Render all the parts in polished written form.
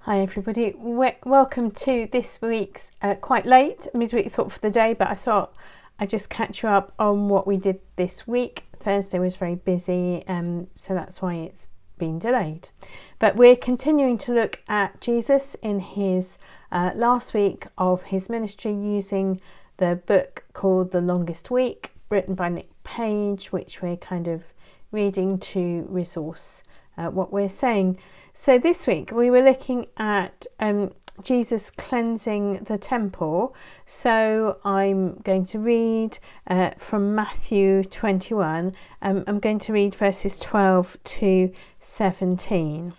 Hi everybody, welcome to this week's quite late midweek thought for the day, but I thought I'd just catch you up on what we did this week. Thursday was very busy, so that's why it's been delayed. But we're continuing to look at Jesus in his last week of his ministry using the book called The Longest Week, written by Nick Page, which we're kind of reading to resource what we're saying. So this week we were looking at Jesus cleansing the temple. So I'm going to read from Matthew 21. I'm going to read verses 12 to 17.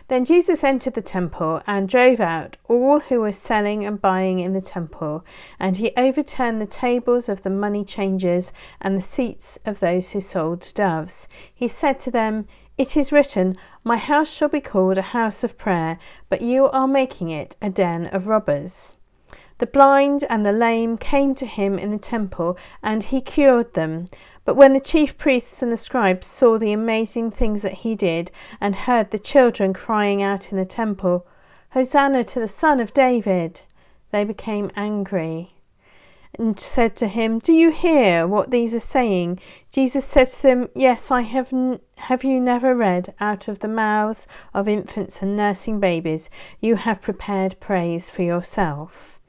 Then Jesus entered the temple and drove out all who were selling and buying in the temple, and he overturned the tables of the money changers and the seats of those who sold doves. He said to them, "It is written, 'My house shall be called a house of prayer,' but you are making it a den of robbers." The blind and the lame came to him in the temple, and he cured them. But when the chief priests and the scribes saw the amazing things that he did, and heard the children crying out in the temple, "Hosanna to the Son of David," they became angry and said to him, "Do you hear what these are saying?" Jesus said to them, "Yes, I have. Have you never read, out of the mouths of infants and nursing babies, you have prepared praise for yourself?"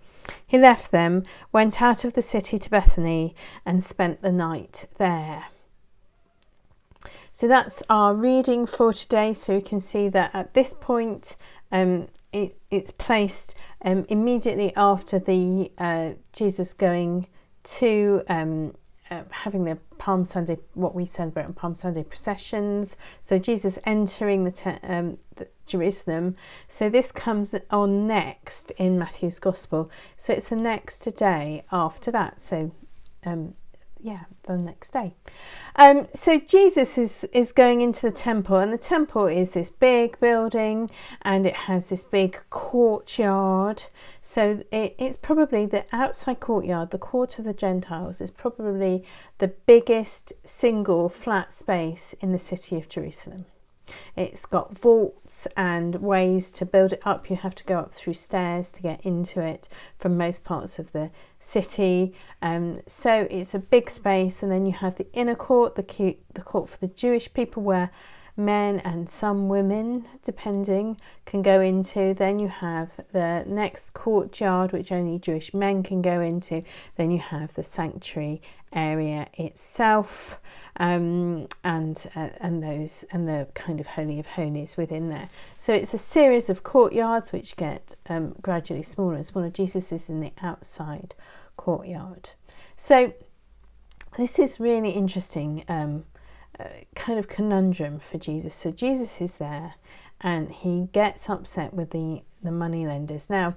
He left them, went out of the city to Bethany, and spent the night there. So that's our reading for today. So you can see that at this point, it's placed immediately after the Jesus going to having the Palm Sunday, what we celebrate on Palm Sunday processions. So Jesus entering the Jerusalem. So this comes on next in Matthew's Gospel. So it's the next day after that. So the next day. So Jesus is going into the temple, and the temple is this big building, and it has this big courtyard. So it's probably the outside courtyard, the court of the Gentiles, is probably the biggest single flat space in the city of Jerusalem. It's got vaults and ways to build it up. You have to go up through stairs to get into it from most parts of the city. So it's a big space, and then you have the inner court, the court for the Jewish people, where men and some women, depending, can go into. Then you have the next courtyard, which only Jewish men can go into. Then you have the sanctuary area itself, and the kind of Holy of Holies within there. So it's a series of courtyards which get gradually smaller and smaller. Jesus is in the outside courtyard. So this is really interesting. Kind of conundrum for Jesus. So Jesus is there, and he gets upset with the money lenders. Now,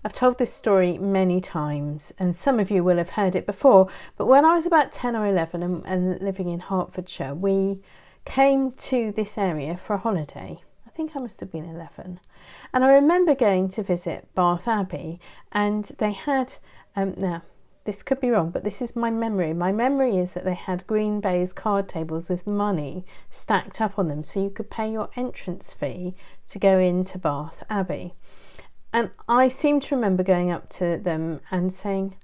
I've told this story many times, and some of you will have heard it before, but when I was about 10 or 11 and living in Hertfordshire, we came to this area for a holiday. I think I must have been 11. And I remember going to visit Bath Abbey, and they had, now this could be wrong, but this is my memory. My memory is that they had green baize card tables with money stacked up on them, so you could pay your entrance fee to go into Bath Abbey. And I seem to remember going up to them and saying,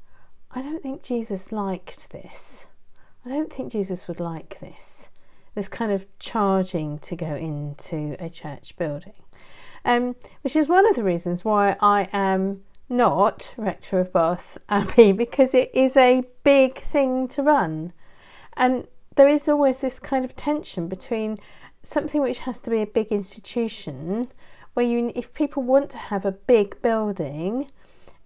"I don't think Jesus liked this. I don't think Jesus would like this." This kind of charging to go into a church building, which is one of the reasons why I am not rector of Bath Abbey, because it is a big thing to run, and there is always this kind of tension between something which has to be a big institution, where if people want to have a big building,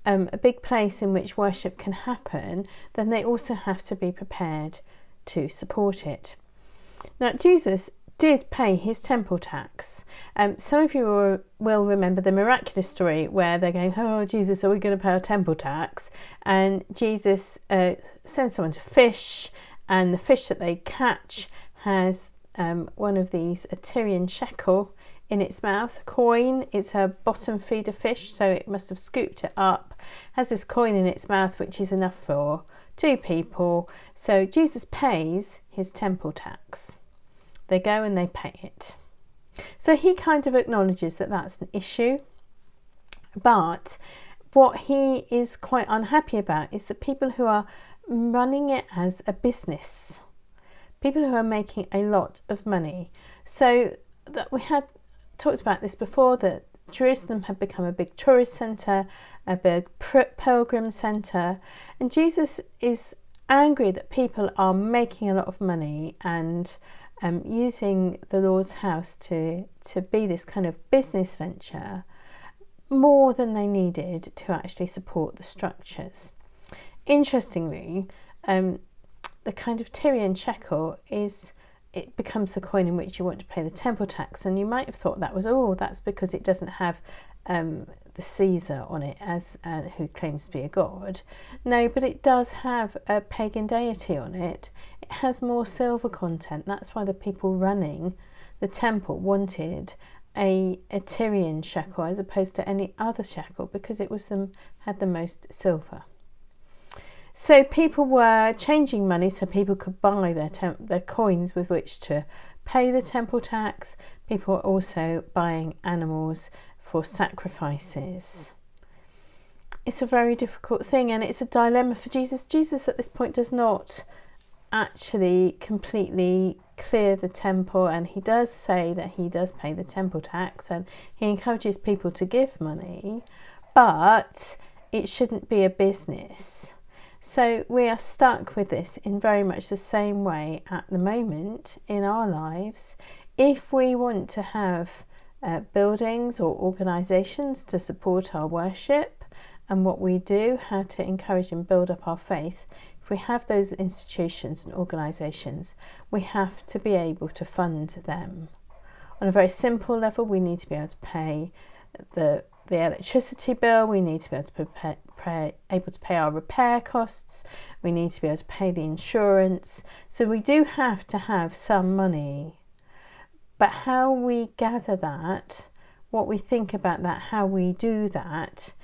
a big place in which worship can happen, then they also have to be prepared to support it. Now, Jesus did pay his temple tax. Some of you will remember the miraculous story where they're going, "Oh, Jesus, are we going to pay our temple tax?" And Jesus sends someone to fish, and the fish that they catch has one of these, a Tyrian shekel, in its mouth, a coin. It's a bottom feeder fish, so it must have scooped it up, has this coin in its mouth, which is enough for 2 people. So Jesus pays his temple tax. They go and they pay it. So he kind of acknowledges that that's an issue. But what he is quite unhappy about is that people who are running it as a business, people who are making a lot of money. So that we had talked about this before, that Jerusalem had become a big tourist centre, a big pilgrim centre, and Jesus is angry that people are making a lot of money and using the Lord's house to be this kind of business venture more than they needed to actually support the structures. Interestingly, the kind of Tyrian shekel it becomes the coin in which you want to pay the temple tax, and you might have thought that was that's because it doesn't have the Caesar on it as who claims to be a god. No, but it does have a pagan deity on it. It has more silver content. That's why the people running the temple wanted a Tyrian shekel as opposed to any other shekel, because it had the most silver. So people were changing money so people could buy their coins with which to pay the temple tax. People were also buying animals for sacrifices. It's a very difficult thing, and it's a dilemma for Jesus. Jesus at this point does not actually completely clear the temple, and he does say that he does pay the temple tax and he encourages people to give money, but it shouldn't be a business. So we are stuck with this in very much the same way at the moment in our lives. If we want to have buildings or organisations to support our worship and what we do, how to encourage and build up our faith, if we have those institutions and organisations, we have to be able to fund them. On a very simple level, we need to be able to pay the electricity bill, we need to be able to pay our repair costs, we need to be able to pay the insurance. So we do have to have some money. But how we gather that, what we think about that, how we do that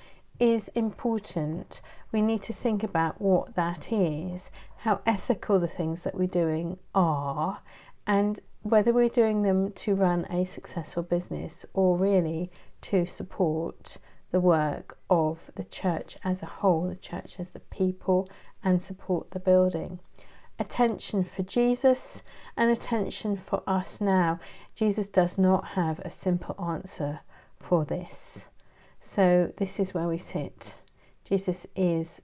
is important. We need to think about what that is, how ethical the things that we're doing are, and whether we're doing them to run a successful business or really to support the work of the church as a whole, the church as the people, and support the building. Attention for Jesus and attention for us now. Jesus does not have a simple answer for this. So this is where we sit. Jesus is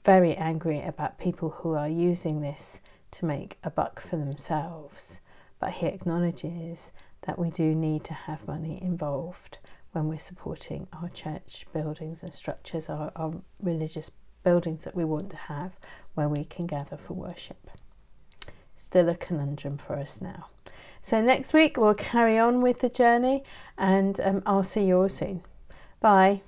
very angry about people who are using this to make a buck for themselves, but he acknowledges that we do need to have money involved when we're supporting our church buildings and structures, our religious buildings that we want to have where we can gather for worship. Still a conundrum for us now. So next week we'll carry on with the journey, and I'll see you all soon. Bye.